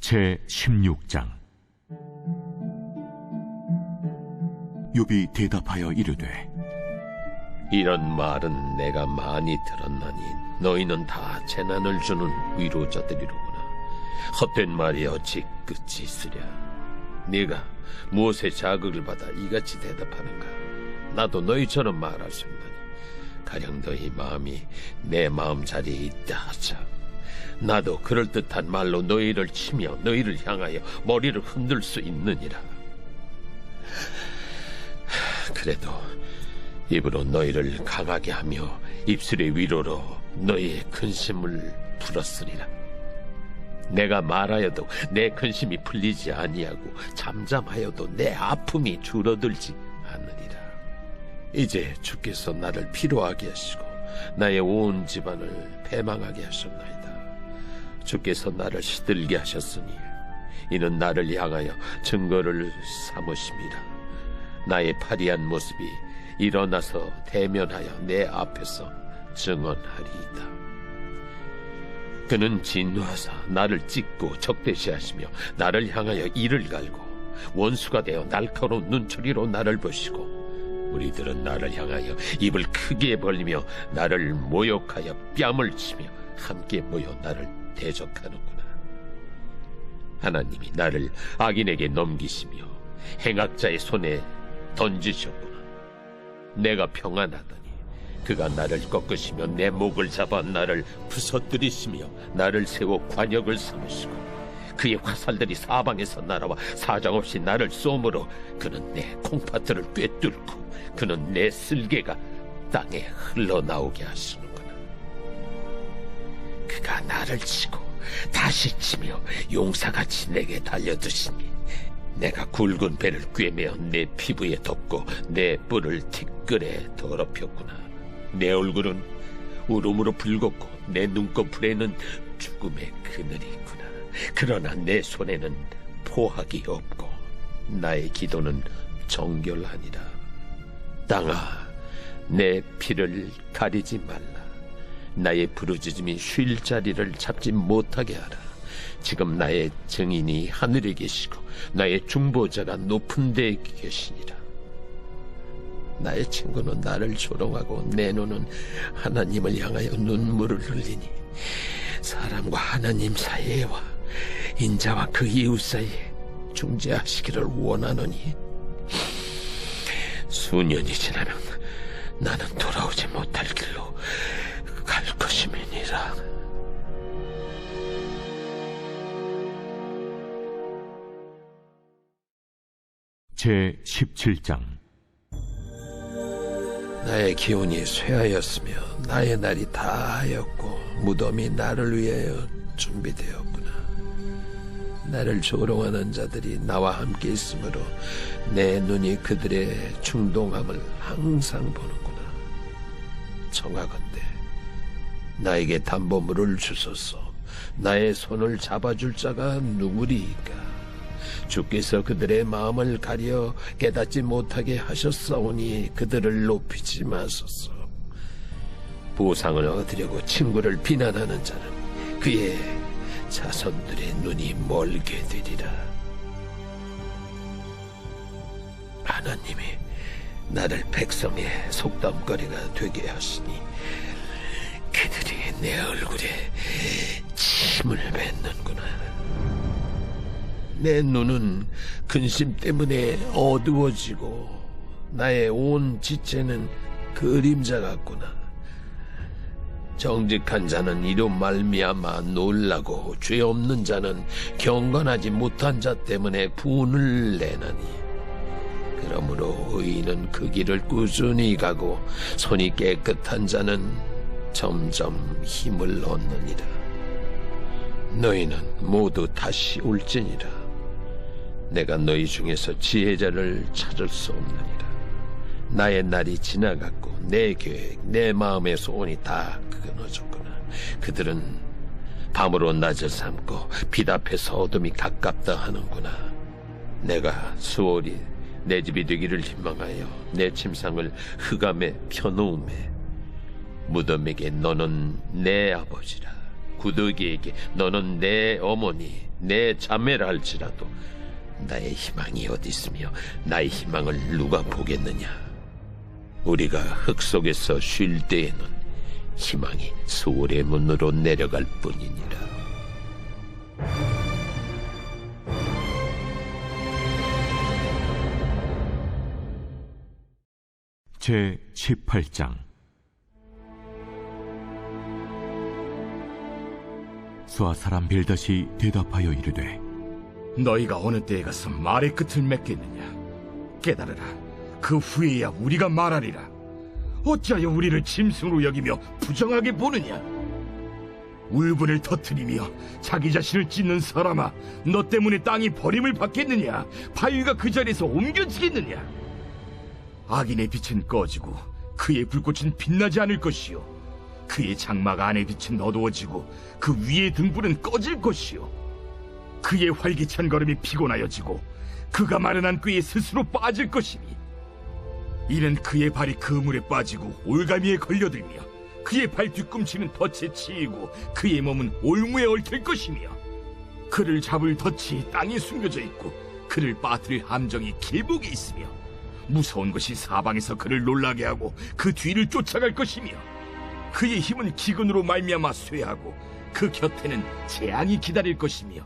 제16장. 욥이 대답하여 이르되, 이런 말은 내가 많이 들었나니 너희는 다 재난을 주는 위로자들이로구나. 헛된 말이 어찌 끝이 있으랴. 네가 무엇에 자극을 받아 이같이 대답하는가? 나도 너희처럼 말할 수 있나니 가령 너희 마음이 내 마음 자리에 있다 하자. 나도 그럴듯한 말로 너희를 치며 너희를 향하여 머리를 흔들 수 있느니라. 그래도 입으로 너희를 강하게 하며 입술의 위로로 너희의 근심을 풀었으리라. 내가 말하여도 내 근심이 풀리지 아니하고 잠잠하여도 내 아픔이 줄어들지 않으리라. 이제 주께서 나를 피로하게 하시고 나의 온 집안을 패망하게 하셨나이다. 주께서 나를 시들게 하셨으니 이는 나를 향하여 증거를 삼으심이라. 나의 파리한 모습이 일어나서 대면하여 내 앞에서 증언하리이다. 그는 진노하사 나를 찢고 적대시하시며 나를 향하여 이를 갈고 원수가 되어 날카로운 눈초리로 나를 보시고 우리들은 나를 향하여 입을 크게 벌리며 나를 모욕하여 뺨을 치며 함께 모여 나를 대적하는구나. 하나님이 나를 악인에게 넘기시며 행악자의 손에 던지셨구나. 내가 평안하더니 그가 나를 꺾으시며 내 목을 잡아 나를 부서뜨리시며 나를 세워 관역을 삼으시고 그의 화살들이 사방에서 날아와 사정없이 나를 쏘므로 그는 내 콩팥들을 꿰뚫고 그는 내 쓸개가 땅에 흘러나오게 하시는구나. 그가 나를 치고 다시 치며 용사같이 내게 달려드시니 내가 굵은 배를 꿰매어 내 피부에 덮고 내 뿔을 티끌에 더럽혔구나. 내 얼굴은 울음으로 붉었고 내 눈꺼풀에는 죽음의 그늘이 있구나. 그러나 내 손에는 포악이 없고 나의 기도는 정결하니라. 땅아, 내 피를 가리지 말라. 나의 부르짖음이 쉴 자리를 잡지 못하게 하라. 지금 나의 증인이 하늘에 계시고 나의 중보자가 높은 데에 계시니라. 나의 친구는 나를 조롱하고 내 눈은 하나님을 향하여 눈물을 흘리니 사람과 하나님 사이에와 인자와 그 이웃 사이에 중재하시기를 원하노니 수년이 지나면 나는 돌아오지 못할 길로 갈 것임이니라. 제17장. 나의 기운이 쇠하였으며 나의 날이 다하였고 무덤이 나를 위하여 준비되었구나. 나를 조롱하는 자들이 나와 함께 있으므로 내 눈이 그들의 충동함을 항상 보는구나. 청하건대 나에게 담보물을 주소서. 나의 손을 잡아줄 자가 누구리이까? 주께서 그들의 마음을 가려 깨닫지 못하게 하셨사오니 그들을 높이지 마소서. 보상을 얻으려고 친구를 비난하는 자는 그의 자손들의 눈이 멀게 되리라. 하나님이 나를 백성의 속담거리가 되게 하시니 그들이 내 얼굴에 침을 뱉는구나. 내 눈은 근심 때문에 어두워지고 나의 온 지체는 그림자 같구나. 정직한 자는 이로 말미암아 놀라고 죄 없는 자는 경건하지 못한 자 때문에 분을 내나니 그러므로 의인은 그 길을 꾸준히 가고 손이 깨끗한 자는 점점 힘을 얻느니라. 너희는 모두 다시 올지니라. 내가 너희 중에서 지혜자를 찾을 수 없느니라. 나의 날이 지나갔고 내 계획, 내 마음의 소원이 다 끊어졌구나. 그들은 밤으로 낮을 삼고 빛 앞에서 어둠이 가깝다 하는구나. 내가 수월이 내 집이 되기를 희망하여 내 침상을 흑암에 펴놓음에 무덤에게 너는 내 아버지라. 구더기에게 너는 내 어머니, 내 자매라 할지라도 나의 희망이 어디 있으며 나의 희망을 누가 보겠느냐? 우리가 흙 속에서 쉴 때에는 희망이 소울의 문으로 내려갈 뿐이니라. 제 18장. 수아 사람 빌닷이 대답하여 이르되, 너희가 어느 때에 가서 말의 끝을 맺겠느냐? 깨달으라. 그 후에야 우리가 말하리라. 어찌하여 우리를 짐승으로 여기며 부정하게 보느냐? 울분을 터뜨리며 자기 자신을 찢는 사람아, 너 때문에 땅이 버림을 받겠느냐? 바위가 그 자리에서 옮겨지겠느냐? 악인의 빛은 꺼지고 그의 불꽃은 빛나지 않을 것이요, 그의 장막 안의 빛은 어두워지고 그 위의 등불은 꺼질 것이요, 그의 활기찬 걸음이 피곤하여지고 그가 마련한 꾀에 스스로 빠질 것이니, 이는 그의 발이 그물에 빠지고 올가미에 걸려들며 그의 발 뒤꿈치는 덫에 치이고 그의 몸은 올무에 얽힐 것이며, 그를 잡을 덫이 땅에 숨겨져 있고 그를 빠뜨릴 함정이 길목에 있으며, 무서운 것이 사방에서 그를 놀라게 하고 그 뒤를 쫓아갈 것이며, 그의 힘은 기근으로 말미암아 쇠하고 그 곁에는 재앙이 기다릴 것이며,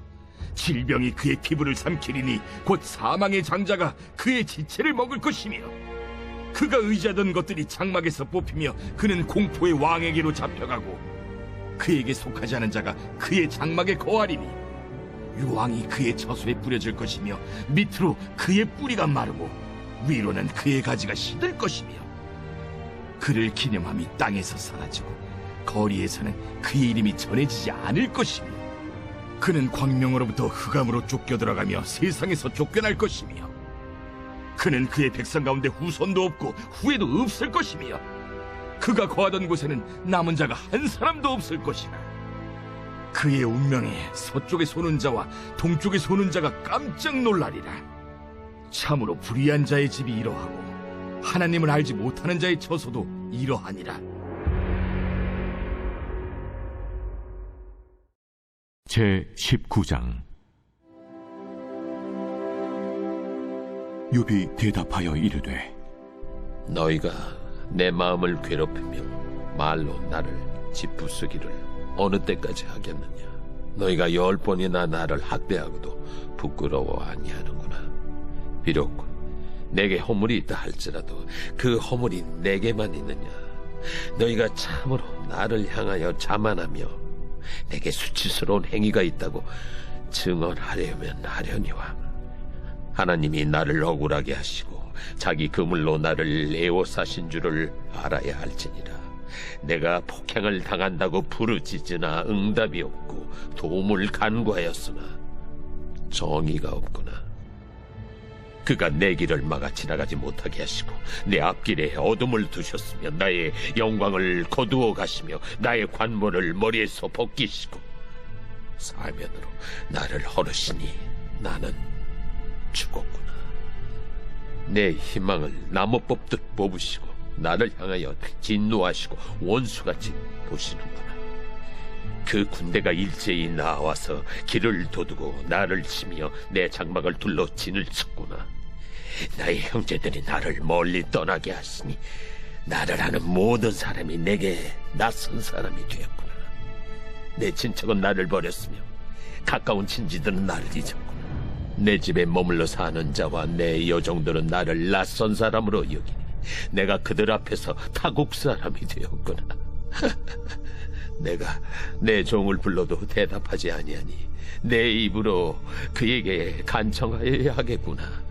질병이 그의 피부를 삼키리니 곧 사망의 장자가 그의 지체를 먹을 것이며, 그가 의지하던 것들이 장막에서 뽑히며 그는 공포의 왕에게로 잡혀가고 그에게 속하지 않은 자가 그의 장막에 거하리니, 유황이 그의 처소에 뿌려질 것이며 밑으로 그의 뿌리가 마르고 위로는 그의 가지가 시들 것이며, 그를 기념함이 땅에서 사라지고 거리에서는 그의 이름이 전해지지 않을 것이며, 그는 광명으로부터 흑암으로 쫓겨 들어가며 세상에서 쫓겨날 것이며, 그는 그의 백성 가운데 후손도 없고 후에도 없을 것이며, 그가 거하던 곳에는 남은 자가 한 사람도 없을 것이라. 그의 운명에 서쪽에 소는 자와 동쪽에 소는 자가 깜짝 놀라리라. 참으로 불의한 자의 집이 이러하고 하나님을 알지 못하는 자의 처소도 이러하니라. 제 19장. 욥이 대답하여 이르되, 너희가 내 마음을 괴롭히며 말로 나를 짓부수기를 어느 때까지 하겠느냐? 너희가 10번이나 나를 학대하고도 부끄러워 아니하는구나. 비록 내게 허물이 있다 할지라도 그 허물이 내게만 있느냐? 너희가 참으로 나를 향하여 자만하며 내게 수치스러운 행위가 있다고 증언하려면 하려니와, 하나님이 나를 억울하게 하시고 자기 그물로 나를 애워싸신 줄을 알아야 할지니라. 내가 폭행을 당한다고 부르짖으나 응답이 없고 도움을 간구하였으나 정의가 없구나. 그가 내 길을 막아 지나가지 못하게 하시고 내 앞길에 어둠을 두셨으며 나의 영광을 거두어 가시며 나의 관모를 머리에서 벗기시고 사면으로 나를 허르시니 나는 죽었구나. 내 희망을 나무 뽑듯 뽑으시고 나를 향하여 진노하시고 원수같이 보시는구나. 그 군대가 일제히 나와서 길을 도두고 나를 치며 내 장막을 둘러 진을 쳤구나. 나의 형제들이 나를 멀리 떠나게 하시니 나를 아는 모든 사람이 내게 낯선 사람이 되었구나. 내 친척은 나를 버렸으며 가까운 친지들은 나를 잊었구나. 내 집에 머물러 사는 자와 내 여종들은 나를 낯선 사람으로 여기니 내가 그들 앞에서 타국 사람이 되었구나. 내가 내 종을 불러도 대답하지 아니하니 내 입으로 그에게 간청하여야 하겠구나.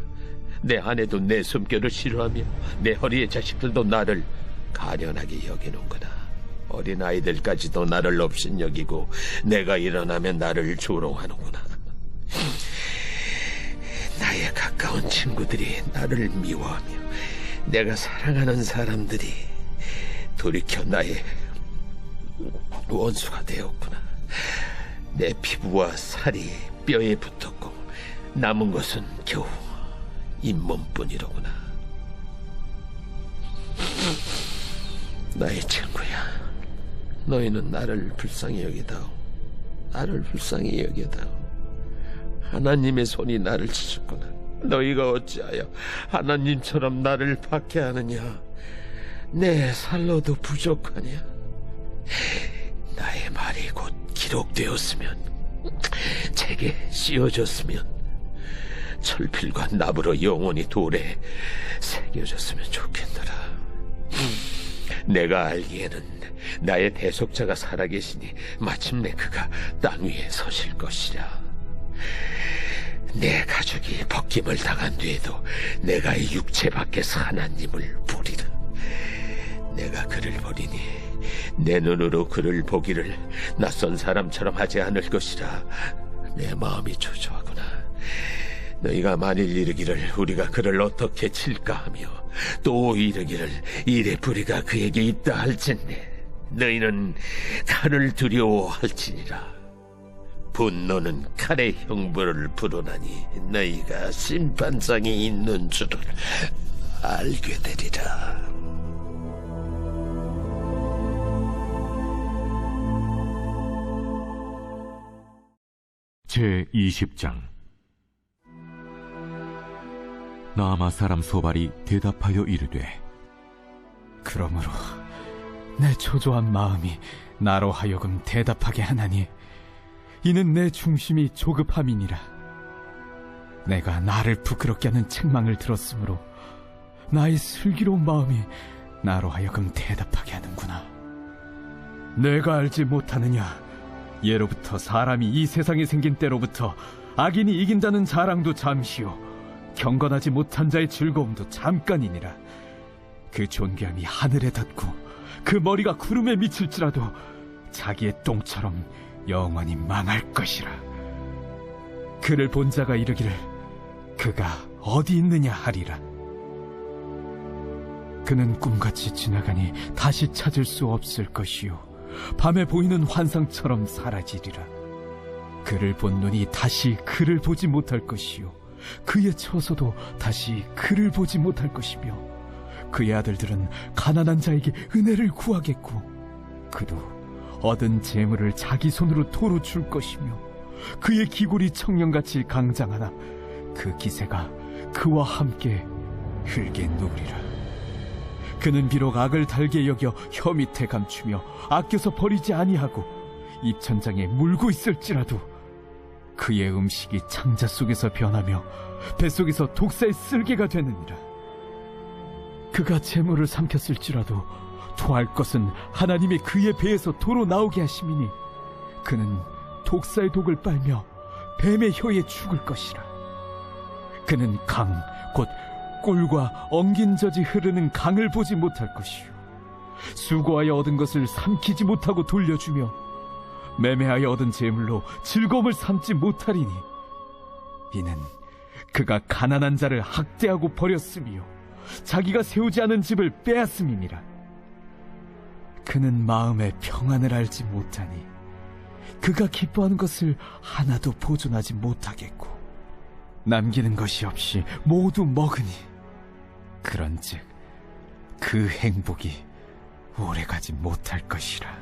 내 아내도 내 숨결을 싫어하며 내 허리의 자식들도 나를 가련하게 여기는구나. 어린아이들까지도 나를 업신여기고 내가 일어나면 나를 조롱하는구나. 나의 가까운 친구들이 나를 미워하며 내가 사랑하는 사람들이 돌이켜 나의 원수가 되었구나. 내 피부와 살이 뼈에 붙었고 남은 것은 겨우 잇몸뿐이로구나. 나의 친구야, 너희는 나를 불쌍히 여기다오. 나를 불쌍히 여겨다오. 하나님의 손이 나를 치셨구나. 너희가 어찌하여 하나님처럼 나를 박해하느냐? 내 살로도 부족하냐? 나의 말이 곧 기록되었으면, 책에 씌워졌으면, 철필과 납으로 영원히 돌에 새겨졌으면 좋겠노라. 내가 알기에는 나의 대속자가 살아계시니 마침내 그가 땅 위에 서실 것이라. 내 가족이 벗김을 당한 뒤에도 내가 이 육체 밖에서 하나님을 보리라. 내가 그를 보리니 내 눈으로 그를 보기를 낯선 사람처럼 하지 않을 것이라. 내 마음이 초조하구나. 너희가 만일 이르기를 우리가 그를 어떻게 칠까 하며, 또 이르기를 이래 뿌리가 그에게 있다 할진대, 너희는 칼을 두려워할지니라. 분노는 칼의 형벌을 부르나니 너희가 심판장이 있는 줄을 알게 되리라. 제20장. 나아마 사람 소발이 대답하여 이르되, 그러므로 내 초조한 마음이 나로 하여금 대답하게 하나니 이는 내 중심이 조급함이니라. 내가 나를 부끄럽게 하는 책망을 들었으므로 나의 슬기로운 마음이 나로 하여금 대답하게 하는구나. 내가 알지 못하느냐? 예로부터 사람이 이 세상에 생긴 때로부터 악인이 이긴다는 자랑도 잠시요 경건하지 못한 자의 즐거움도 잠깐이니라. 그 존귀함이 하늘에 닿고 그 머리가 구름에 미칠지라도 자기의 똥처럼 영원히 망할 것이라. 그를 본 자가 이르기를 그가 어디 있느냐 하리라. 그는 꿈같이 지나가니 다시 찾을 수 없을 것이요 밤에 보이는 환상처럼 사라지리라. 그를 본 눈이 다시 그를 보지 못할 것이요 그의 처소도 다시 그를 보지 못할 것이며, 그의 아들들은 가난한 자에게 은혜를 구하겠고 그도 얻은 재물을 자기 손으로 도로 줄 것이며, 그의 기골이 청년같이 강장하나 그 기세가 그와 함께 흙에 누우리라. 그는 비록 악을 달게 여겨 혀 밑에 감추며 아껴서 버리지 아니하고 입천장에 물고 있을지라도 그의 음식이 창자 속에서 변하며 뱃속에서 독사의 쓸개가 되느니라. 그가 재물을 삼켰을지라도 토할 것은 하나님이 그의 배에서 도로 나오게 하심이니 그는 독사의 독을 빨며 뱀의 혀에 죽을 것이라. 그는 강, 곧 꿀과 엉긴 젖이 흐르는 강을 보지 못할 것이요 수고하여 얻은 것을 삼키지 못하고 돌려주며 매매하여 얻은 재물로 즐거움을 삼지 못하리니 이는 그가 가난한 자를 학대하고 버렸으며 자기가 세우지 않은 집을 빼앗음이니라. 그는 마음의 평안을 알지 못하니 그가 기뻐하는 것을 하나도 보존하지 못하겠고 남기는 것이 없이 모두 먹으니 그런즉 그 행복이 오래가지 못할 것이라.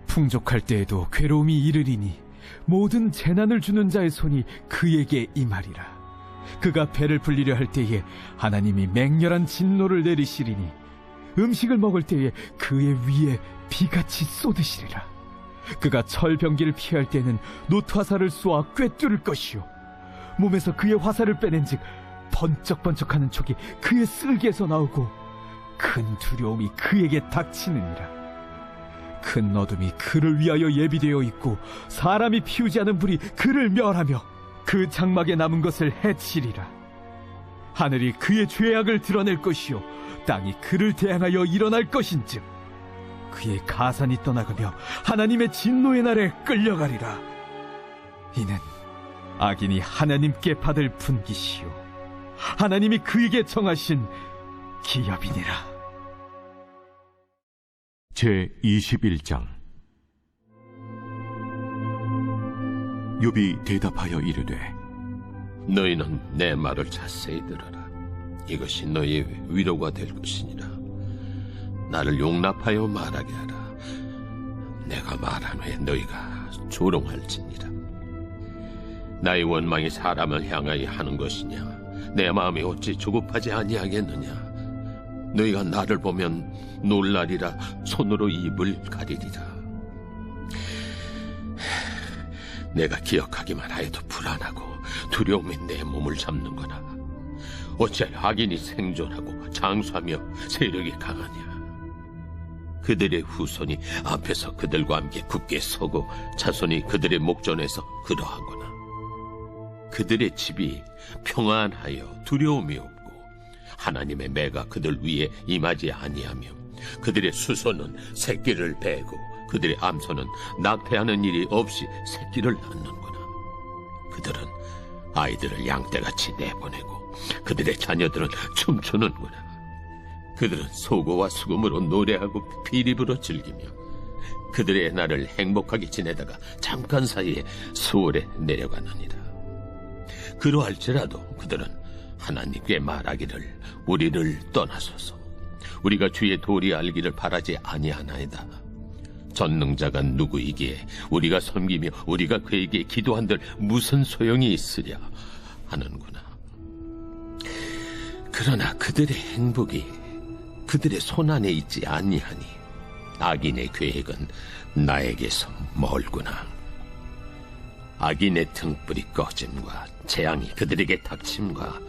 풍족할 때에도 괴로움이 이르리니 모든 재난을 주는 자의 손이 그에게 임하리라. 그가 배를 불리려 할 때에 하나님이 맹렬한 진노를 내리시리니 음식을 먹을 때에 그의 위에 비같이 쏟으시리라. 그가 철병기를 피할 때는 놋화살을 쏘아 꿰뚫을 것이요 몸에서 그의 화살을 빼낸즉 번쩍번쩍하는 촉이 그의 쓸개에서 나오고 큰 두려움이 그에게 닥치느니라. 큰 어둠이 그를 위하여 예비되어 있고 사람이 피우지 않은 불이 그를 멸하며 그 장막에 남은 것을 해치리라. 하늘이 그의 죄악을 드러낼 것이요 땅이 그를 대항하여 일어날 것인즉 그의 가산이 떠나가며 하나님의 진노의 날에 끌려가리라. 이는 악인이 하나님께 받을 분깃이요 하나님이 그에게 정하신 기업이니라. 제21장. 욥이 대답하여 이르되, 너희는 내 말을 자세히 들어라. 이것이 너희의 위로가 될 것이니라. 나를 용납하여 말하게 하라. 내가 말한 후에 너희가 조롱할지니라. 나의 원망이 사람을 향하여 하는 것이냐? 내 마음이 어찌 조급하지 아니하겠느냐? 너희가 나를 보면 놀라리라. 손으로 입을 가리리라. 내가 기억하기만 하여도 불안하고 두려움이 내 몸을 잡는구나. 어찌하여 악인이 생존하고 장수하며 세력이 강하냐? 그들의 후손이 앞에서 그들과 함께 굳게 서고 자손이 그들의 목전에서 그러하구나. 그들의 집이 평안하여 두려움이 없고 하나님의 매가 그들 위에 임하지 아니하며 그들의 수소는 새끼를 베고 그들의 암소는 낙태하는 일이 없이 새끼를 낳는구나. 그들은 아이들을 양떼같이 내보내고 그들의 자녀들은 춤추는구나. 그들은 소고와 수금으로 노래하고 피립으로 즐기며 그들의 날을 행복하게 지내다가 잠깐 사이에 수월에 내려가느니라. 그러할지라도 그들은 하나님께 말하기를 우리를 떠나소서. 우리가 주의 도리 알기를 바라지 아니하나이다. 전능자가 누구이기에 우리가 섬기며 우리가 그에게 기도한들 무슨 소용이 있으랴 하는구나. 그러나 그들의 행복이 그들의 손안에 있지 아니하니 악인의 계획은 나에게서 멀구나. 악인의 등불이 꺼짐과 재앙이 그들에게 닥침과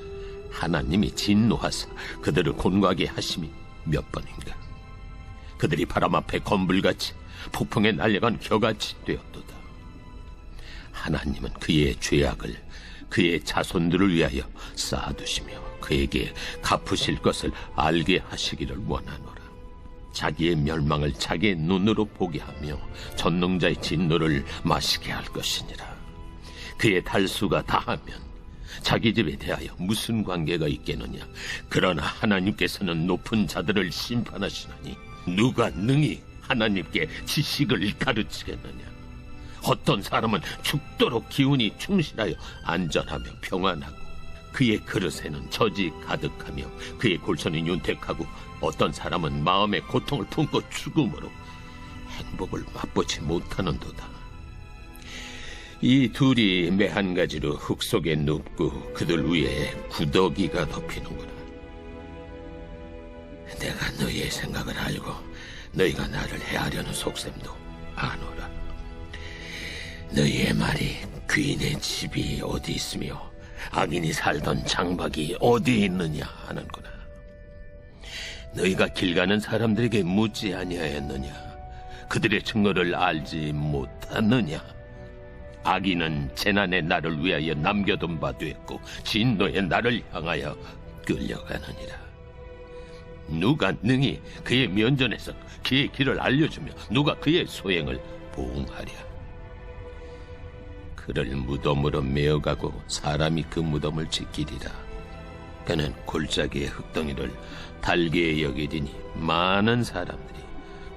하나님이 진노하사 그들을 곤고하게 하심이 몇 번인가. 그들이 바람 앞에 건불같이 폭풍에 날려간 겨같이 되었도다. 하나님은 그의 죄악을 그의 자손들을 위하여 쌓아두시며 그에게 갚으실 것을 알게 하시기를 원하노라. 자기의 멸망을 자기의 눈으로 보게 하며 전능자의 진노를 마시게 할 것이니라. 그의 달수가 다하면 자기 집에 대하여 무슨 관계가 있겠느냐? 그러나 하나님께서는 높은 자들을 심판하시나니 누가 능히 하나님께 지식을 가르치겠느냐? 어떤 사람은 죽도록 기운이 충실하여 안전하며 평안하고 그의 그릇에는 젖이 가득하며 그의 골천이 윤택하고 어떤 사람은 마음의 고통을 품고 죽음으로 행복을 맛보지 못하는도다. 이 둘이 매 한 가지로 흙 속에 눕고 그들 위에 구더기가 덮이는구나. 내가 너희의 생각을 알고 너희가 나를 해하려는 속셈도 아노라. 너희의 말이 귀인의 집이 어디 있으며 악인이 살던 장막이 어디 있느냐 하는구나. 너희가 길 가는 사람들에게 묻지 아니하였느냐? 그들의 증거를 알지 못하느냐? 악인은 재난의 날을 위하여 남겨둔 바 됐고 진노의 날을 향하여 끌려가느니라. 누가 능히 그의 면전에서 그의 길을 알려주며 누가 그의 소행을 보응하랴? 그를 무덤으로 메어가고 사람이 그 무덤을 지키리라. 그는 골짜기의 흙덩이를 달게 여기리니 많은 사람들이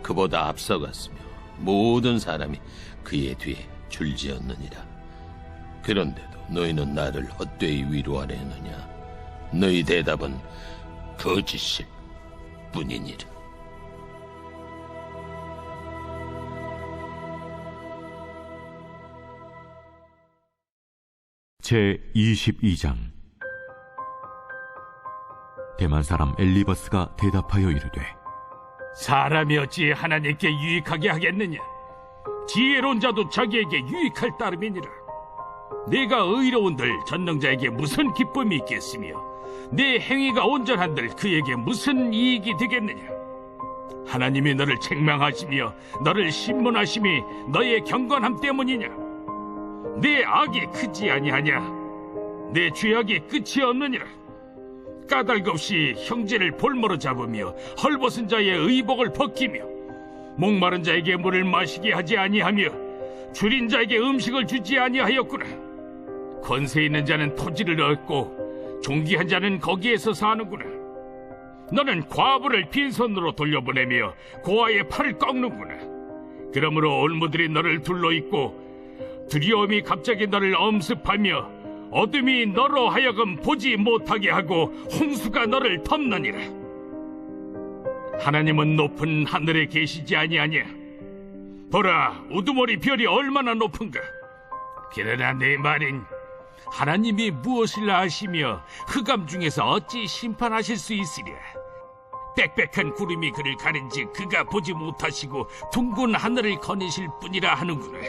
그보다 앞서갔으며 모든 사람이 그의 뒤에 줄지었느니라. 그런데도 너희는 나를 헛되이 위로하려 했느냐? 너희 대답은 거짓일 뿐이니라. 제22장. 대만 사람 엘리바스가 대답하여 이르되 사람이 어찌 하나님께 유익하게 하겠느냐? 지혜로운 자도 자기에게 유익할 따름이니라. 내가 의로운들 전능자에게 무슨 기쁨이 있겠으며 내 행위가 온전한들 그에게 무슨 이익이 되겠느냐? 하나님이 너를 책망하시며 너를 신문하심이 너의 경건함 때문이냐? 내 악이 크지 아니하냐? 내 죄악이 끝이 없느니라. 까닭 없이 형제를 볼모로 잡으며 헐벗은 자의 의복을 벗기며 목마른 자에게 물을 마시게 하지 아니하며 줄인 자에게 음식을 주지 아니하였구나. 권세 있는 자는 토지를 얻고 존귀한 자는 거기에서 사는구나. 너는 과부를 빈손으로 돌려보내며 고아의 팔을 꺾는구나. 그러므로 올무들이 너를 둘러있고 두려움이 갑자기 너를 엄습하며 어둠이 너로 하여금 보지 못하게 하고 홍수가 너를 덮느니라. 하나님은 높은 하늘에 계시지 아니하냐? 보라, 우두머리 별이 얼마나 높은가. 그러나 내 말인 하나님이 무엇을 아시며 흑암 중에서 어찌 심판하실 수 있으랴. 빽빽한 구름이 그를 가린지 그가 보지 못하시고 둥근 하늘을 거니실 뿐이라 하는구나.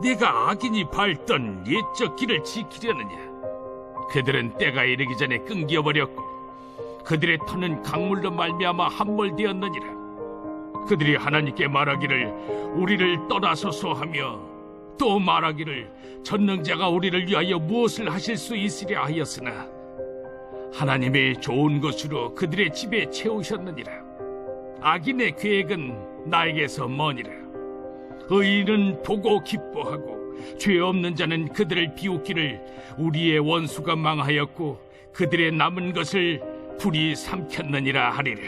내가 악인이 밟던 옛적 길을 지키려느냐. 그들은 때가 이르기 전에 끊겨버렸고 그들의 터는 강물로 말미암아 함몰되었느니라. 그들이 하나님께 말하기를 우리를 떠나소서 하며 또 말하기를 전능자가 우리를 위하여 무엇을 하실 수 있으랴 하였으나 하나님의 좋은 것으로 그들의 집에 채우셨느니라. 악인의 계획은 나에게서 머니라. 의인은 보고 기뻐하고 죄 없는 자는 그들을 비웃기를 우리의 원수가 망하였고 그들의 남은 것을 불이 삼켰느니라 하리라.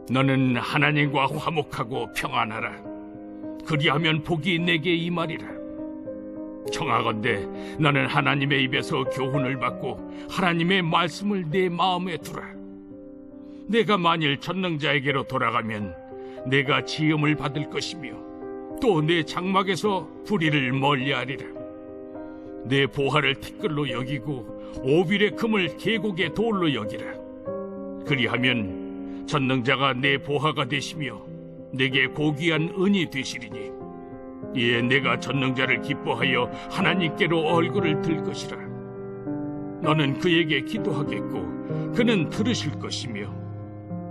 너는 하나님과 화목하고 평안하라. 그리하면 복이 내게 임하리라. 청하건대 너는 하나님의 입에서 교훈을 받고 하나님의 말씀을 내 마음에 두라. 내가 만일 전능자에게로 돌아가면 내가 지음을 받을 것이며 또 내 장막에서 불의를 멀리하리라. 내 보화를 티끌로 여기고 오빌의 금을 계곡의 돌로 여기라. 그리하면 전능자가 내 보화가 되시며 내게 고귀한 은이 되시리니 이에 내가 전능자를 기뻐하여 하나님께로 얼굴을 들 것이라. 너는 그에게 기도하겠고 그는 들으실 것이며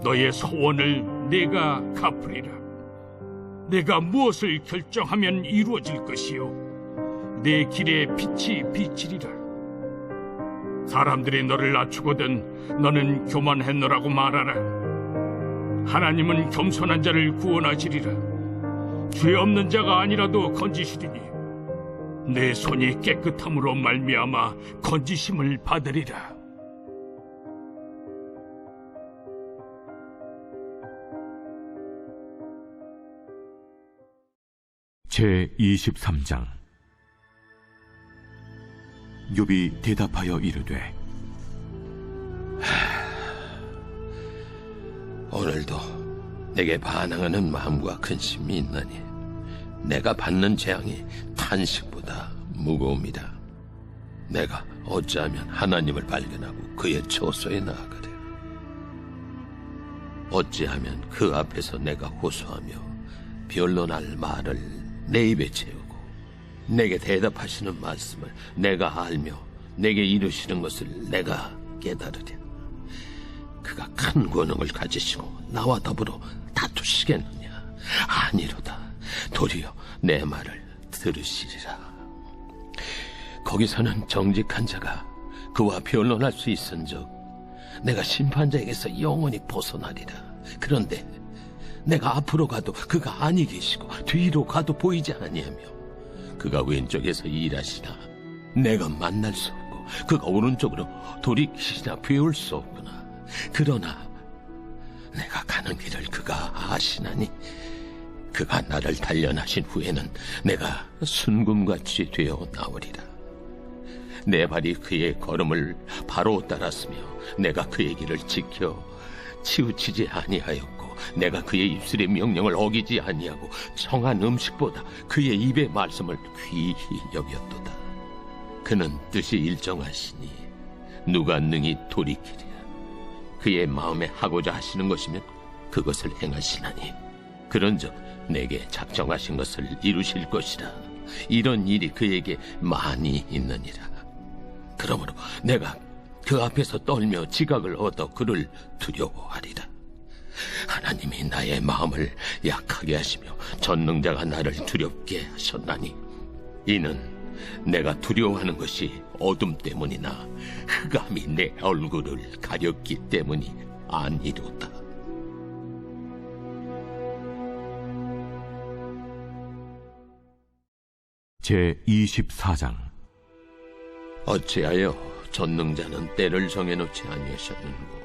너의 소원을 내가 갚으리라. 내가 무엇을 결정하면 이루어질 것이요 내 길에 빛이 비치리라. 사람들이 너를 낮추거든 너는 교만했노라고 말하라. 하나님은 겸손한 자를 구원하시리라. 죄 없는 자가 아니라도 건지시리니 내 손이 깨끗함으로 말미암아 건지심을 받으리라. 제23장. 욥이 대답하여 이르되 오늘도 내게 반항하는 마음과 근심이 있나니 내가 받는 재앙이 탄식보다 무거움이다. 내가 어찌하면 하나님을 발견하고 그의 처소에 나아가랴. 어찌하면 그 앞에서 내가 호소하며 변론할 말을 내 입에 채우고 내게 대답하시는 말씀을 내가 알며 내게 이루시는 것을 내가 깨달으랴. 그가 큰 권능을 가지시고 나와 더불어 다투시겠느냐? 아니로다. 도리어 내 말을 들으시리라. 거기서는 정직한 자가 그와 변론할 수 있은즉 내가 심판자에게서 영원히 벗어나리라. 그런데 내가 앞으로 가도 그가 아니 계시고 뒤로 가도 보이지 아니하며 그가 왼쪽에서 일하시나 내가 만날 수 없고 그가 오른쪽으로 돌이키시나 배울 수 없구나. 그러나 내가 가는 길을 그가 아시나니 그가 나를 단련하신 후에는 내가 순금같이 되어 나오리라. 내 발이 그의 걸음을 바로 따랐으며 내가 그의 길을 지켜 치우치지 아니하였고 내가 그의 입술의 명령을 어기지 아니하고 청한 음식보다 그의 입의 말씀을 귀히 여겼도다. 그는 뜻이 일정하시니 누가 능히 돌이키랴. 그의 마음에 하고자 하시는 것이면 그것을 행하시나니 그런즉 내게 작정하신 것을 이루실 것이라. 이런 일이 그에게 많이 있느니라. 그러므로 내가 그 앞에서 떨며 지각을 얻어 그를 두려워하리라. 하나님이 나의 마음을 약하게 하시며 전능자가 나를 두렵게 하셨나니 이는 내가 두려워하는 것이 어둠 때문이나 흑암이 내 얼굴을 가렸기 때문이 아니로다. 제24장. 어찌하여 전능자는 때를 정해놓지 아니하셨는고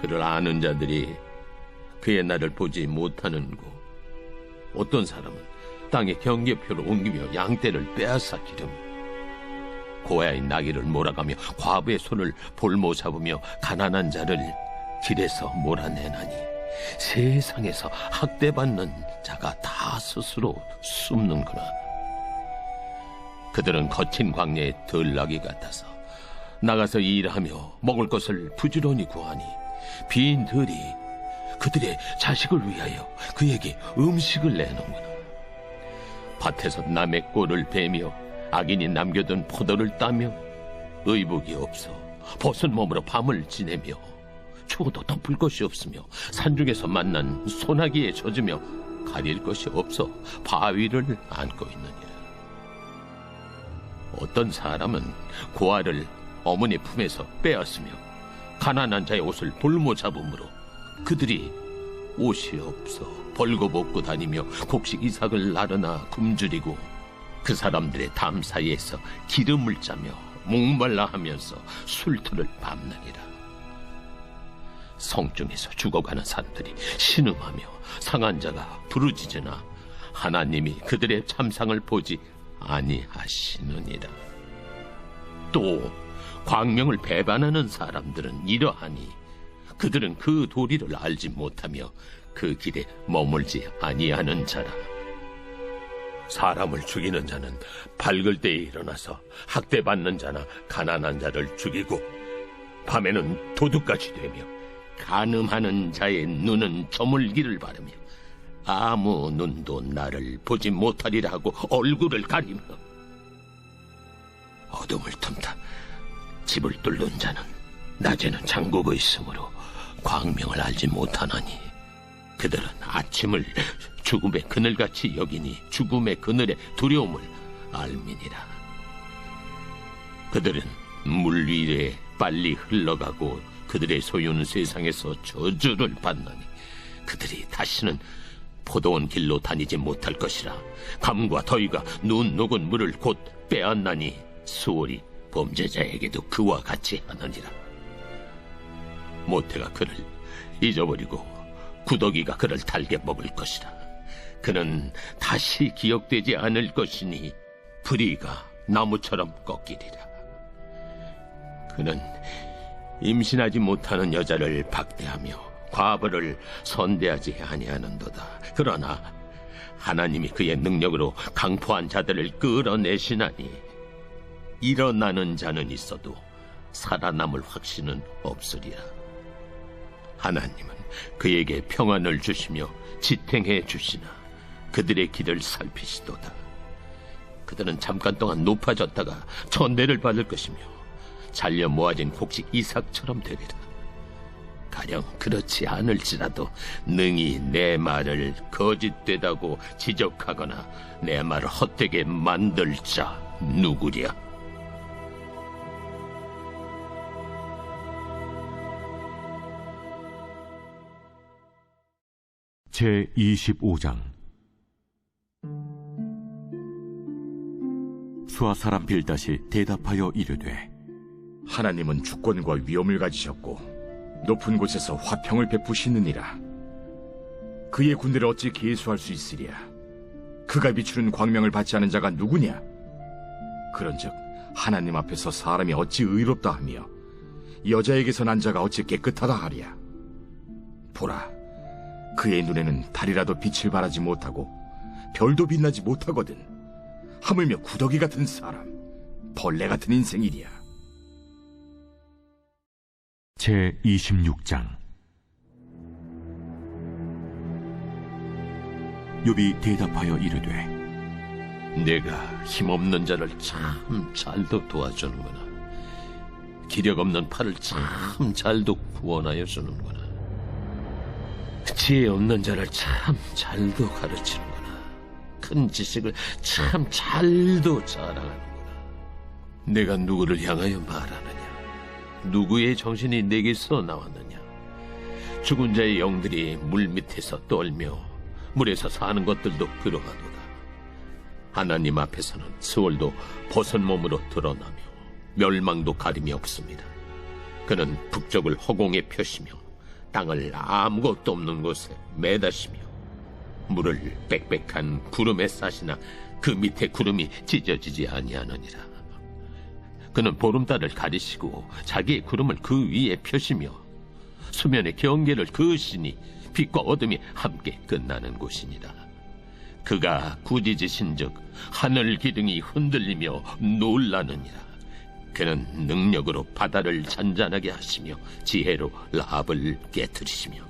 그를 아는 자들이 그의 날을 보지 못하는고 어떤 사람은 땅에 경계표를 옮기며 양떼를 빼앗아 기르며 고아의 나귀를 몰아가며 과부의 손을 볼모 잡으며 가난한 자를 길에서 몰아내나니 세상에서 학대받는 자가 다 스스로 숨는구나. 그들은 거친 광야의 들나귀 같아서 나가서 일하며 먹을 것을 부지런히 구하니 빈 들이 그들의 자식을 위하여 그에게 음식을 내놓는구나. 밭에서 남의 꼴을 베며 악인이 남겨둔 포도를 따며 의복이 없어 벗은 몸으로 밤을 지내며 추워도 덮을 것이 없으며 산중에서 만난 소나기에 젖으며 가릴 것이 없어 바위를 안고 있느니라. 어떤 사람은 고아를 어머니 품에서 빼앗으며 가난한 자의 옷을 볼모 잡음으로 그들이 옷이 없어 벌거벗고 다니며 곡식 이삭을 나르나 굶주리고 그 사람들의 담 사이에서 기름을 짜며 목말라 하면서 술틀을 밟느니라. 성중에서 죽어가는 사람들이 신음하며 상한 자가 부르짖으나 하나님이 그들의 참상을 보지 아니하시느니라. 또 광명을 배반하는 사람들은 이러하니 그들은 그 도리를 알지 못하며 그 길에 머물지 아니하는 자라. 사람을 죽이는 자는 밝을 때에 일어나서 학대받는 자나 가난한 자를 죽이고 밤에는 도둑같이 되며 간음하는 자의 눈은 저물기를 바라며 아무 눈도 나를 보지 못하리라 하고 얼굴을 가리며 어둠을 틈타 집을 뚫는 자는 낮에는 잠그고 있으므로 광명을 알지 못하나니 그들은 아침을 죽음의 그늘같이 여기니 죽음의 그늘의 두려움을 알미니라. 그들은 물 위에 빨리 흘러가고 그들의 소유는 세상에서 저주를 받나니 그들이 다시는 포도원 길로 다니지 못할 것이라. 감과 더위가 눈 녹은 물을 곧 빼앗나니 수월이 범죄자에게도 그와 같이 하느니라. 모태가 그를 잊어버리고 구더기가 그를 달게 먹을 것이라. 그는 다시 기억되지 않을 것이니 불의가 나무처럼 꺾이리라. 그는 임신하지 못하는 여자를 박대하며 과부를 선대하지 아니하는도다. 그러나 하나님이 그의 능력으로 강포한 자들을 끌어내시나니 일어나는 자는 있어도 살아남을 확신은 없으리라. 하나님은 그에게 평안을 주시며 지탱해 주시나 그들의 길을 살피시도다. 그들은 잠깐 동안 높아졌다가 천대를 받을 것이며 잘려 모아진 곡식 이삭처럼 되리라. 가령 그렇지 않을지라도 능히 내 말을 거짓되다고 지적하거나 내 말을 헛되게 만들 자 누구랴. 제25장. 수아 사람 빌닷이 대답하여 이르되 하나님은 주권과 위엄을 가지셨고 높은 곳에서 화평을 베푸시느니라. 그의 군대를 어찌 계수할 수 있으랴. 그가 비추는 광명을 받지 않은 자가 누구냐. 그런즉 하나님 앞에서 사람이 어찌 의롭다 하며 여자에게서 난 자가 어찌 깨끗하다 하랴. 보라, 그의 눈에는 달이라도 빛을 발하지 못하고 별도 빛나지 못하거든. 하물며 구더기 같은 사람, 벌레 같은 인생이랴. 제26장. 욥이 대답하여 이르되 내가 힘없는 자를 참 잘도 도와주는구나. 기력 없는 팔을 참 잘도 구원하여 주는구나. 지혜 없는 자를 참 잘도 가르치는구나. 큰 지식을 참 잘도 자랑하는구나. 내가 누구를 향하여 말하느냐? 누구의 정신이 내게서 나왔느냐? 죽은 자의 영들이 물 밑에서 떨며 물에서 사는 것들도 그러하도다. 하나님 앞에서는 스월도 벗은 몸으로 드러나며 멸망도 가림이 없습니다. 그는 북쪽을 허공에 펴시며 땅을 아무것도 없는 곳에 매다시며 물을 빽빽한 구름에 싸시나 그 밑에 구름이 찢어지지 아니하느니라. 그는 보름달을 가리시고 자기의 구름을 그 위에 펴시며 수면의 경계를 그으시니 빛과 어둠이 함께 끝나는 곳이니라. 그가 꾸짖으신즉 하늘 기둥이 흔들리며 놀라느니라. 그는 능력으로 바다를 잔잔하게 하시며 지혜로 라합을 깨뜨리시며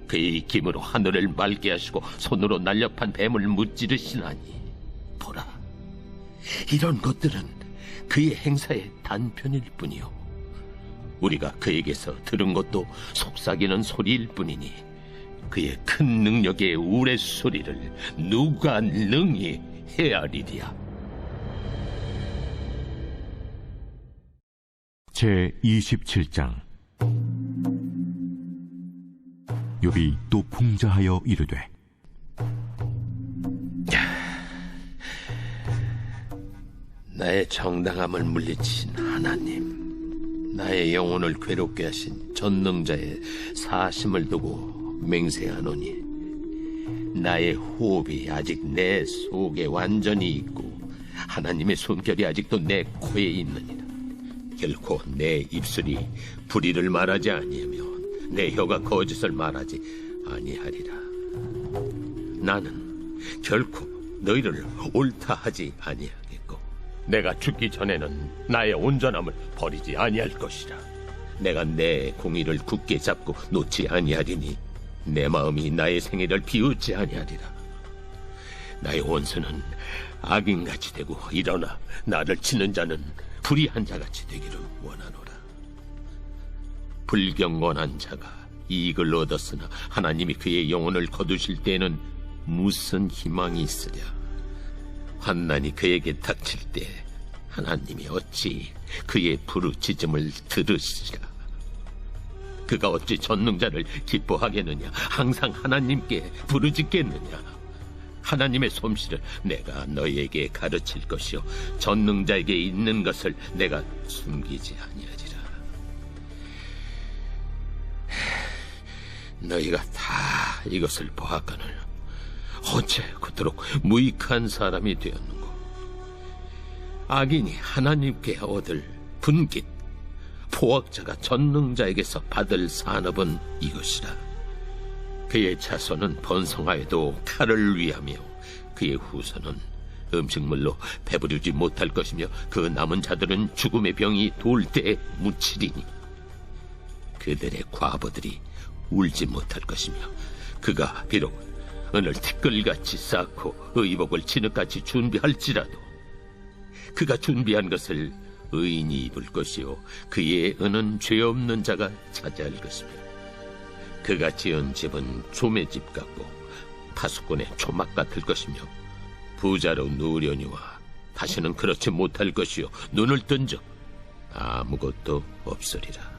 그의 힘으로 하늘을 맑게 하시고 손으로 날렵한 뱀을 무찌르시나니 보라, 이런 것들은 그의 행사의 단편일 뿐이요 우리가 그에게서 들은 것도 속삭이는 소리일 뿐이니 그의 큰 능력의 우레소리를 누가 능히 헤아리랴. 제27장. 욥이 또 풍자하여 이르되 나의 정당함을 물리친 하나님, 나의 영혼을 괴롭게 하신 전능자의 사심을 두고 맹세하노니 나의 호흡이 아직 내 속에 완전히 있고 하나님의 손결이 아직도 내 코에 있느니라. 결코 내 입술이 불의를 말하지 아니하며 내 혀가 거짓을 말하지 아니하리라. 나는 결코 너희를 옳다 하지 아니하겠고 내가 죽기 전에는 나의 온전함을 버리지 아니할 것이라. 내가 내 공의를 굳게 잡고 놓지 아니하리니 내 마음이 나의 생애를 비웃지 아니하리라. 나의 원수는 악인같이 되고 일어나 나를 치는 자는 불의한 자같이 되기를 원하노라. 불경건한 자가 이익을 얻었으나 하나님이 그의 영혼을 거두실 때에는 무슨 희망이 있으랴. 환난이 그에게 닥칠 때 하나님이 어찌 그의 부르짖음을 들으시랴. 그가 어찌 전능자를 기뻐하겠느냐. 항상 하나님께 부르짖겠느냐. 하나님의 솜씨를 내가 너희에게 가르칠 것이요 전능자에게 있는 것을 내가 숨기지 아니하리라. 너희가 다 이것을 보았거늘 어째 그토록 무익한 사람이 되었는고. 악인이 하나님께 얻을 분깃, 포악자가 전능자에게서 받을 산업은 이것이라. 그의 자손은 번성하여도 칼을 위하며 그의 후손은 음식물로 배부르지 못할 것이며 그 남은 자들은 죽음의 병이 돌 때에 묻히리니 그들의 과부들이 울지 못할 것이며 그가 비록 은을 티끌같이 쌓고 의복을 진흙같이 준비할지라도 그가 준비한 것을 의인이 입을 것이요 그의 은은 죄 없는 자가 차지할 것이며 그가 지은 집은 조매집 같고 파수꾼의 초막 같을 것이며 부자로 누우려니와 다시는 그렇지 못할 것이요 눈을 뜬 적 아무것도 없으리라.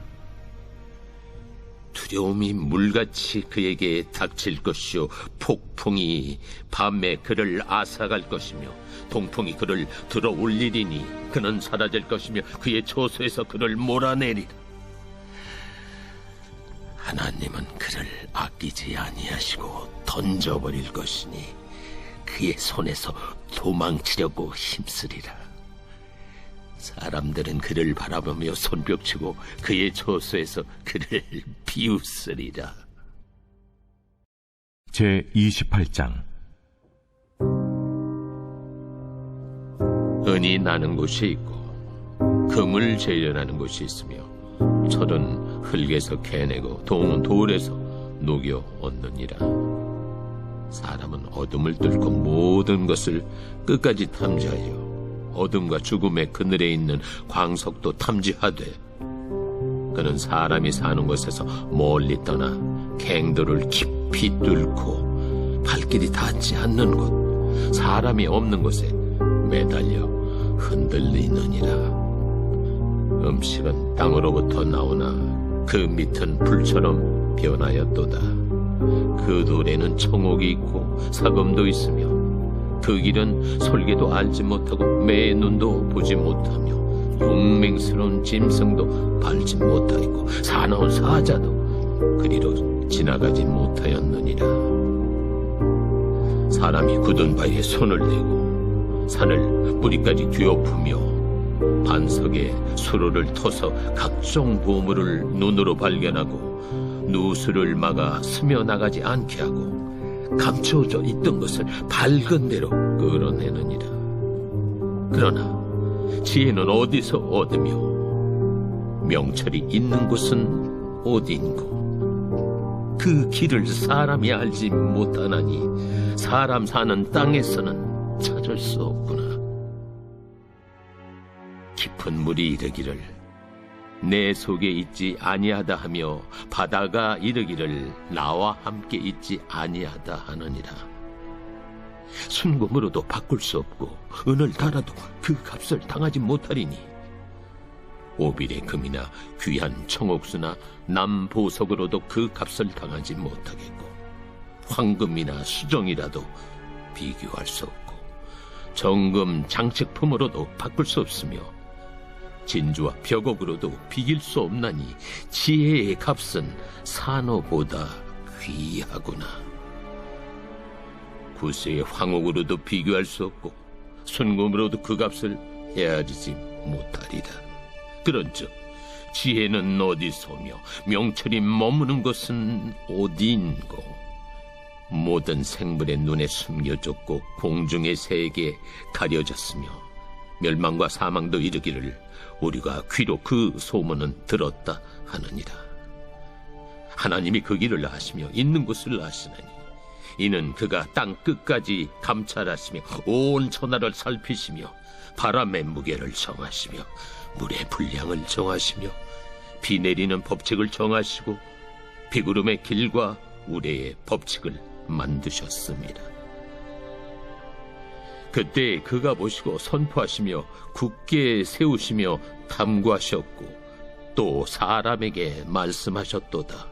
두려움이 물같이 그에게 닥칠 것이요 폭풍이 밤에 그를 앗아갈 것이며 동풍이 그를 들어 올리리니 그는 사라질 것이며 그의 처소에서 그를 몰아내리라. 하나님은 그를 아끼지 아니하시고 던져버릴 것이니 그의 손에서 도망치려고 힘쓰리라. 사람들은 그를 바라보며 손뼉치고 그의 처소에서 그를 비웃으리라. 제28장. 은이 나는 곳이 있고 금을 재련하는 곳이 있으며 철은 흙에서 캐내고 동은 돌에서 녹여 얻느니라. 사람은 어둠을 뚫고 모든 것을 끝까지 탐지하여 어둠과 죽음의 그늘에 있는 광석도 탐지하되 그는 사람이 사는 곳에서 멀리 떠나 갱도를 깊이 뚫고 발길이 닿지 않는 곳 사람이 없는 곳에 매달려 흔들리느니라. 음식은 땅으로부터 나오나 그 밑은 불처럼 변하였도다. 그 돌에는 청옥이 있고 사금도 있으며 그 길은 솔개도 알지 못하고 매의 눈도 보지 못하며 용맹스러운 짐승도 밟지 못하였고 사나운 사자도 그리로 지나가지 못하였느니라. 사람이 굳은 바위에 손을 대고 산을 뿌리까지 뒤엎으며 반석에 수로를 터서 각종 보물을 눈으로 발견하고 누수를 막아 스며나가지 않게 하고 감춰져 있던 것을 밝은 대로 끌어내느니라. 그러나 지혜는 어디서 얻으며 명철이 있는 곳은 어디인고? 그 길을 사람이 알지 못하나니 사람 사는 땅에서는 찾을 수 없구나. 깊은 물이 이르기를 내 속에 있지 아니하다 하며 바다가 이르기를 나와 함께 있지 아니하다 하느니라. 순금으로도 바꿀 수 없고 은을 달아도 그 값을 당하지 못하리니 오빌의 금이나 귀한 청옥수나 남보석으로도 그 값을 당하지 못하겠고 황금이나 수정이라도 비교할 수 없고 정금 장식품으로도 바꿀 수 없으며 진주와 벽옥으로도 비길 수 없나니 지혜의 값은 산호보다 귀하구나. 구스의 황옥으로도 비교할 수 없고 순금으로도 그 값을 헤아리지 못하리라. 그런즉 지혜는 어디서며 명철이 머무는 것은 어디인고? 모든 생물의 눈에 숨겨졌고 공중의 새에게 가려졌으며 멸망과 사망도 이르기를 우리가 귀로 그 소문은 들었다 하느니라. 하나님이 그 길을 아시며 있는 곳을 아시나니 이는 그가 땅 끝까지 감찰하시며 온 천하를 살피시며 바람의 무게를 정하시며 물의 분량을 정하시며 비 내리는 법칙을 정하시고 비구름의 길과 우레의 법칙을 만드셨습니다. 그때 그가 보시고 선포하시며 굳게 세우시며 탐구하셨고 또 사람에게 말씀하셨도다.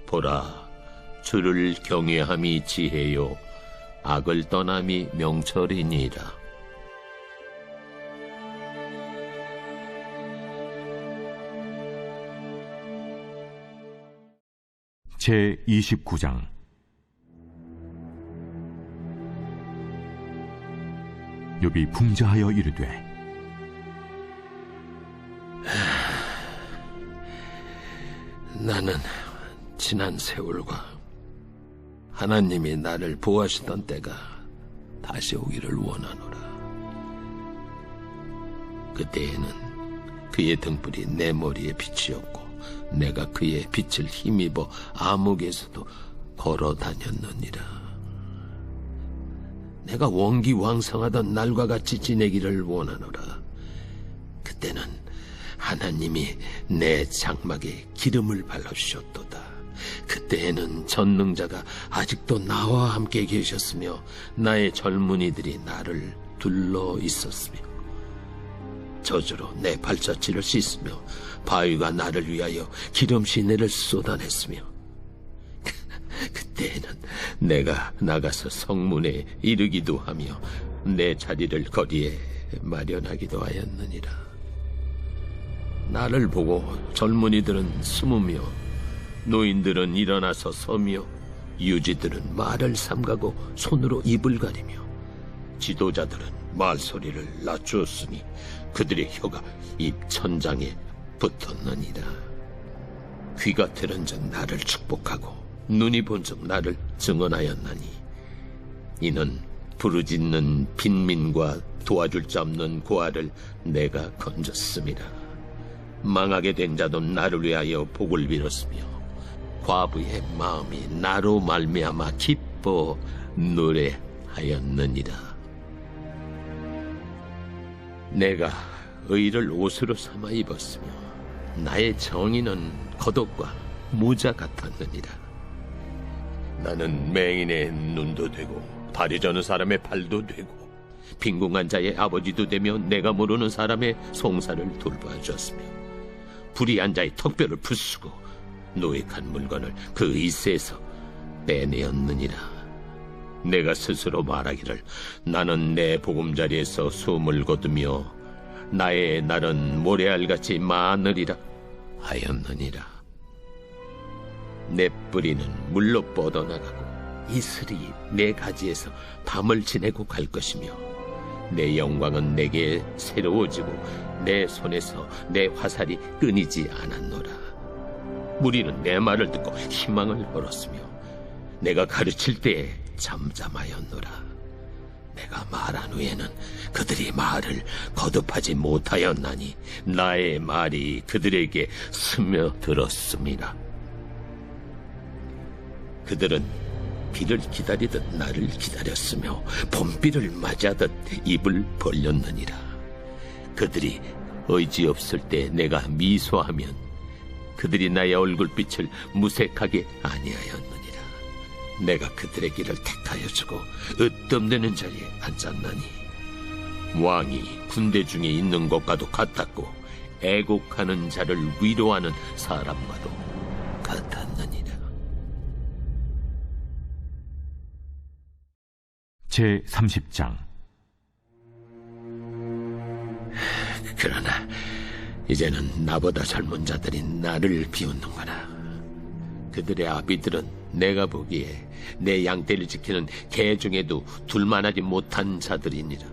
보라, 주를 경외함이 지혜요 악을 떠남이 명철이니라. 제29장 욥이 풍자하여 이르되 나는 지난 세월과 하나님이 나를 보호하시던 때가 다시 오기를 원하노라. 그때에는 그의 등불이 내 머리에 빛이었고 내가 그의 빛을 힘입어 암흑에서도 걸어 다녔느니라. 내가 원기왕성하던 날과 같이 지내기를 원하노라. 그때는 하나님이 내 장막에 기름을 발라주셨도다. 그때에는 전능자가 아직도 나와 함께 계셨으며 나의 젊은이들이 나를 둘러 있었으며 저주로 내 발자취를 씻으며 바위가 나를 위하여 기름 시내를 쏟아냈으며 그때에는 내가 나가서 성문에 이르기도 하며 내 자리를 거리에 마련하기도 하였느니라. 나를 보고 젊은이들은 숨으며 노인들은 일어나서 서며 유지들은 말을 삼가고 손으로 입을 가리며 지도자들은 말소리를 낮추었으니 그들의 혀가 입 천장에 붙었느니라. 귀가 들은즉 나를 축복하고 눈이 본즉 나를 증언하였나니 이는 부르짖는 빈민과 도와줄 자 없는 고아를 내가 건졌습니다. 망하게 된 자도 나를 위하여 복을 빌었으며 과부의 마음이 나로 말미암아 기뻐 노래하였느니라. 내가 의를 옷으로 삼아 입었으며 나의 정의는 겉옷과 모자 같았느니라. 나는 맹인의 눈도 되고 다리 저는 사람의 발도 되고 빈궁한 자의 아버지도 되며 내가 모르는 사람의 송사를 돌봐주었으며 불의한 자의 턱뼈를 부수고 노획한 물건을 그 이새에서 빼내었느니라. 내가 스스로 말하기를 나는 내 보금자리에서 숨을 거두며 나의 날은 모래알같이 많으리라 하였느니라. 내 뿌리는 물로 뻗어나가고 이슬이 내 가지에서 밤을 지내고 갈 것이며 내 영광은 내게 새로워지고 내 손에서 내 화살이 끊이지 않았노라. 무리는 내 말을 듣고 희망을 벌었으며 내가 가르칠 때에 잠잠하였노라. 내가 말한 후에는 그들이 말을 거듭하지 못하였나니 나의 말이 그들에게 스며들었습니다. 그들은 비를 기다리듯 나를 기다렸으며 봄비를 맞이하듯 입을 벌렸느니라. 그들이 의지없을 때 내가 미소하면 그들이 나의 얼굴빛을 무색하게 아니하였느니라. 내가 그들의 길을 택하여 주고 으뜸되는 자리에 앉았나니 왕이 군대 중에 있는 것과도 같았고 애곡하는 자를 위로하는 사람과도 같았느니라. 제30장. 그러나 이제는 나보다 젊은 자들이 나를 비웃는구나. 그들의 아비들은 내가 보기에 내 양떼를 지키는 개 중에도 둘만하지 못한 자들이니라.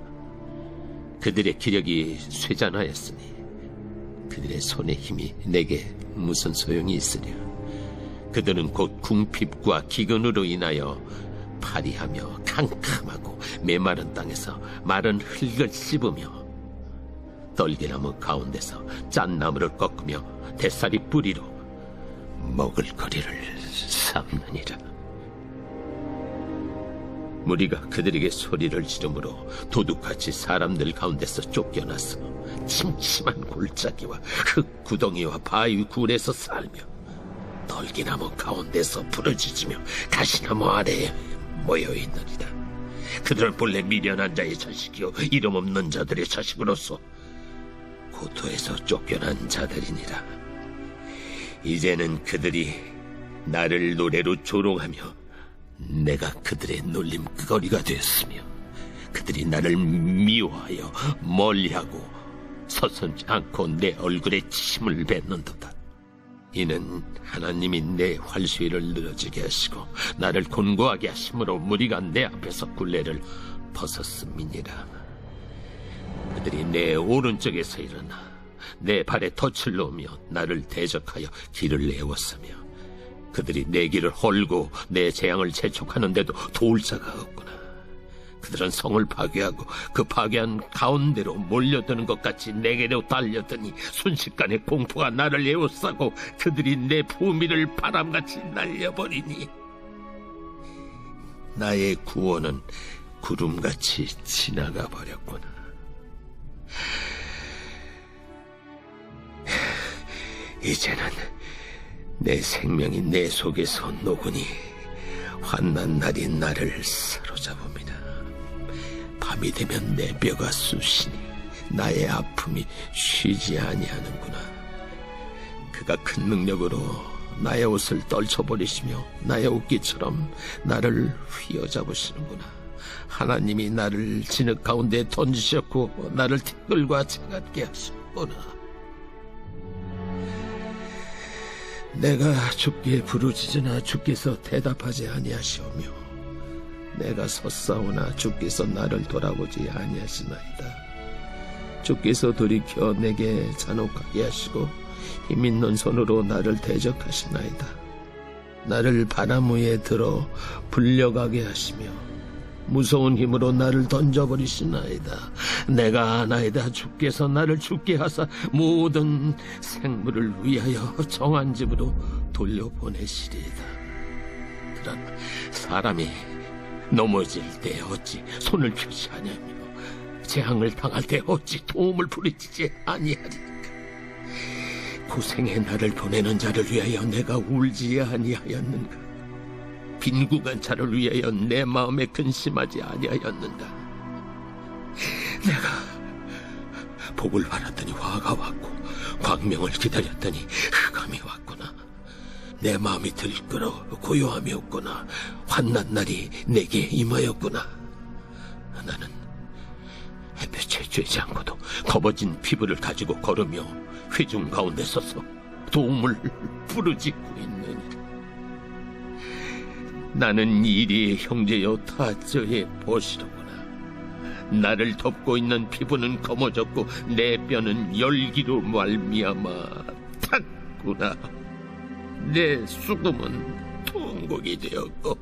그들의 기력이 쇠잔하였으니 그들의 손의 힘이 내게 무슨 소용이 있으랴. 그들은 곧 궁핍과 기근으로 인하여 파리하며 캄캄하고 메마른 땅에서 마른 흙을 씹으며 떨기나무 가운데서 짠나무를 꺾으며 대살이 뿌리로 먹을거리를 삼느니라. 무리가 그들에게 소리를 지르므로 도둑같이 사람들 가운데서 쫓겨나서 침침한 골짜기와 흙 구덩이와 바위 굴에서 살며 떨기나무 가운데서 부르짖으며 가시나무 아래에 모여있느니라. 그들은 본래 미련한 자의 자식이요 이름 없는 자들의 자식으로서 고토에서 쫓겨난 자들이니라. 이제는 그들이 나를 노래로 조롱하며 내가 그들의 놀림거리가 되었으며 그들이 나를 미워하여 멀리하고 서슴지 않고 내 얼굴에 침을 뱉는도다. 이는 하나님이 내 활수위를 늘어지게 하시고 나를 곤고하게 하심으로 무리가 내 앞에서 굴레를 벗었음이니라. 그들이 내 오른쪽에서 일어나 내 발에 덫을 놓으며 나를 대적하여 길을 내었으며 그들이 내 길을 헐고 내 재앙을 재촉하는데도 도울 자가 없구나. 그들은 성을 파괴하고 그 파괴한 가운데로 몰려드는 것 같이 내게로 달려드니 순식간에 공포가 나를 에워싸고 그들이 내 부미를 바람같이 날려버리니 나의 구원은 구름같이 지나가 버렸구나. 이제는 내 생명이 내 속에서 녹으니 환난 날이 나를 사로잡음이다. 밤이 되면 내 뼈가 쑤시니 나의 아픔이 쉬지 아니하는구나. 그가 큰 능력으로 나의 옷을 떨쳐버리시며 나의 옷깃처럼 나를 휘어잡으시는구나. 하나님이 나를 진흙 가운데 던지셨고 나를 티끌과 채같게 하셨구나. 내가 주께 부르짖으나 주께서 대답하지 아니하시오며 내가 섰사오나 주께서 나를 돌아보지 아니하시나이다. 주께서 돌이켜 내게 잔혹하게 하시고 힘있는 손으로 나를 대적하시나이다. 나를 바람 위에 들어 불려가게 하시며 무서운 힘으로 나를 던져버리시나이다. 내가 아나이다. 주께서 나를 죽게 하사 모든 생물을 위하여 정한 집으로 돌려보내시리이다. 그러나 사람이 넘어질 때 어찌 손을 펴지 아니하며 재앙을 당할 때 어찌 도움을 부르짖지 아니하리까. 고생의 나를 보내는 자를 위하여 내가 울지 아니하였는가. 빈궁한 자를 위하여 내 마음에 근심하지 아니하였는가. 내가 복을 바랐더니 화가 왔고 광명을 기다렸더니 흑암이 왔구나. 내 마음이 들끓어 고요함이 없구나. 환난 날이 내게 임하였구나. 나는 햇볕에 쬐지 않고도 검어진 피부를 가지고 걸으며 회중 가운데 서서 도움을 부르짖고 있느니라. 나는 이리의 형제여 타저의 보시로구나. 나를 덮고 있는 피부는 검어졌고 내 뼈는 열기로 말미암아 탔구나. 내 수금은 통곡이 되었고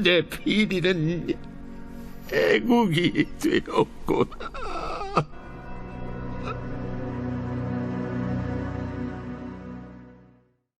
내 피리는 애국이 되었구나.